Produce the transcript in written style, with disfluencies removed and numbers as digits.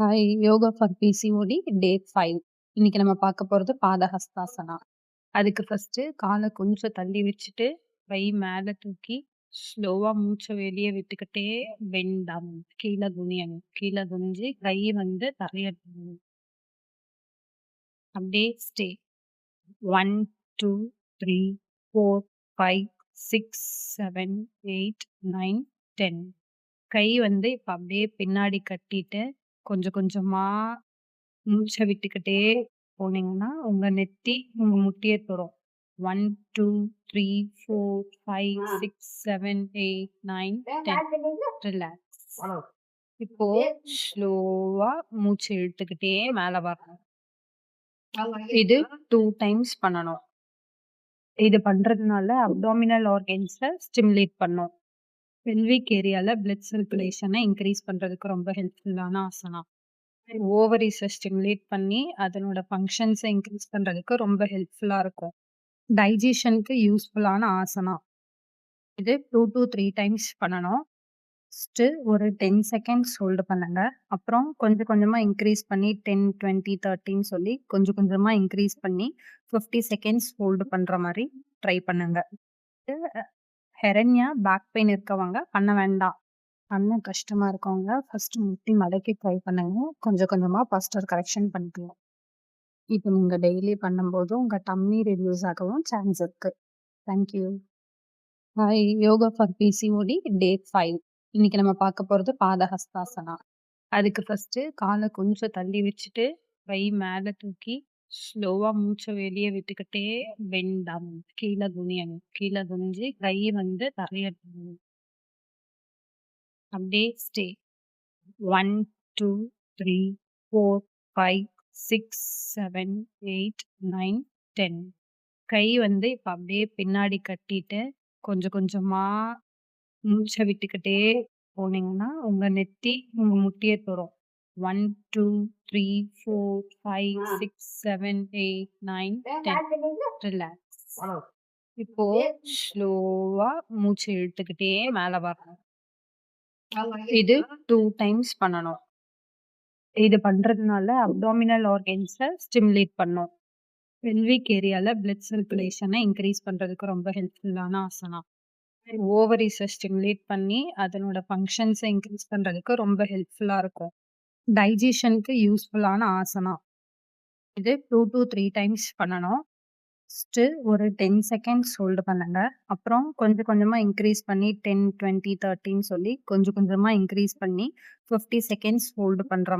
Hi! Yoga for PCOD day 5. இன்னைக்கு நம்ம பார்க்க போறது பாதஹஸ்தாசனா. அதுக்கு ஃபர்ஸ்ட்டு கால கொஞ்சம் தள்ளி வச்சுட்டு, கை மேல தூக்கி ஸ்லோவா மூச்ச வெளிய விட்டுக்கிட்டே பெண்ட் டவுன். கீழ குனியணும். கீழ குனிஞ்சு கை வந்து தரைய அப்படியே ஸ்டே. 1, 2, 3, 4, 5, 6, 7, 8, 9, 10. கை வந்து இப்ப அப்படியே பின்னாடி கட்டிட்டு, கொஞ்சம் கொஞ்சமா மூச்ச விட்டுக்கிட்டே போனீங்கன்னா, உங்க நெத்தி உங்க முட்டிய தொடும். 1, 2, 3, 4, 5, 6, 7, 8, 9, 10. ரிலாக்ஸ். இப்போ ஸ்லோவா மூச்சு இழுத்துக்கிட்டே மேல வரணும். இது 2 டைம்ஸ் பண்ணணும். இது பண்றதுனால அப்டாமினல் ஆர்கன்ஸ ஸ்டிமுலேட் பண்ணும். பெல்விக் ஏரியால பிளட் சர்க்குலேஷன இன்கிரீஸ் பண்றதுக்கு ரொம்ப ஹெல்ப்ஃபுல்லான ஆசனா. ஓவரீஸ ஸ்டிமுலேட் பண்ணி, அதனோட ஃபங்ஷன்ஸ இன்கிரீஸ் பண்றதுக்கு ரொம்ப ஹெல்ப்ஃபுல்லா இருக்கும். டைஜஷனுக்கு யூஸ்ஃபுல்லான ஆசனா. இது 2 to 3 டைம்ஸ் பண்ணணும். ஃபர்ஸ்ட்டு ஒரு 10 செகண்ட்ஸ் ஹோல்டு பண்ணுங்க. அப்புறம் கொஞ்சம் கொஞ்சமா இன்க்ரீஸ் பண்ணி 10, 20, 30ன்னு சொல்லி கொஞ்சம் கொஞ்சமா இன்க்ரீஸ் பண்ணி 50 செகண்ட்ஸ் ஹோல்டு பண்ற மாரி ட்ரை பண்ணுங்க. ஹெரண்யா பேக் பெயின் இருக்கவங்க பண்ண வேண்டாம். பண்ண கஷ்டமா இருக்கவங்க ஃபர்ஸ்ட்டு முட்டி மடக்கி ட்ரை பண்ணுங்க. கொஞ்சம் கொஞ்சமா பாஸ்டர் கரெக்ஷன் பண்ணிக்கலாம். இது நீங்க டெய்லி பண்ணும்போது உங்க டம்மி ரெடியூஸ் ஆகவும் சான்ஸ் இருக்கு. Thank you. Hi! Yoga for PCOD day 5. இன்னைக்கு நம்ம பார்க்க போறது பாதஹஸ்தாசனா. அதுக்கு ஃபர்ஸ்ட்டு கால கொஞ்சம் தள்ளி வச்சுட்டு, கை மேல தூக்கி ஸ்லோவா மூச்ச வெளிய விட்டுக்கிட்டே பெண்ட் டவுன். கீழ குனியணும். கீழ குனிஞ்சு கை வந்து தரைய அப்படியே ஸ்டே. 1, 2, 3, 4, 5, 6, 7, 8, 9, 10. கை வந்து இப்ப அப்படியே பின்னாடி கட்டிட்டு, கொஞ்சம் கொஞ்சமா மூச்ச விட்டுக்கிட்டே போனீங்கன்னா, உங்க நெத்தி உங்க முட்டிய தொடும். 1, 2, 3, 4, 5, 6, 7, 8, 9, 10. ரிலாக்ஸ். இப்போ ஸ்லோவா மூச்சு இழுத்துக்கிட்டே மேல வரணும். இது 2 டைம்ஸ் பண்ணணும். இது பண்றதுனால அப்டாமினல் ஆர்கன்ஸ ஸ்டிமுலேட் பண்ணும். பெல்விக் ஏரியால பிளட் சர்க்குலேஷன இன்கிரீஸ் பண்றதுக்கு ரொம்ப ஹெல்ப்ஃபுல்லான ஆசனா. ஓவரீஸ ஸ்டிமுலேட் பண்ணி, அதனோட ஃபங்ஷன்ஸ இன்கிரீஸ் பண்றதுக்கு ரொம்ப ஹெல்ப்ஃபுல்லா இருக்கும். டைஜஷனுக்கு யூஸ்ஃபுல்லான ஆசனா. இது 2 to 3 டைம்ஸ் பண்ணணும். ஃபர்ஸ்ட்டு ஒரு 10 செகண்ட்ஸ் ஹோல்டு பண்ணுங்க. அப்புறம் கொஞ்சம் கொஞ்சமா இன்க்ரீஸ் பண்ணி 10, 20, 30ன்னு சொல்லி கொஞ்சம் கொஞ்சமா இன்க்ரீஸ் பண்ணி 50 செகண்ட்ஸ் ஹோல்டு பண்ற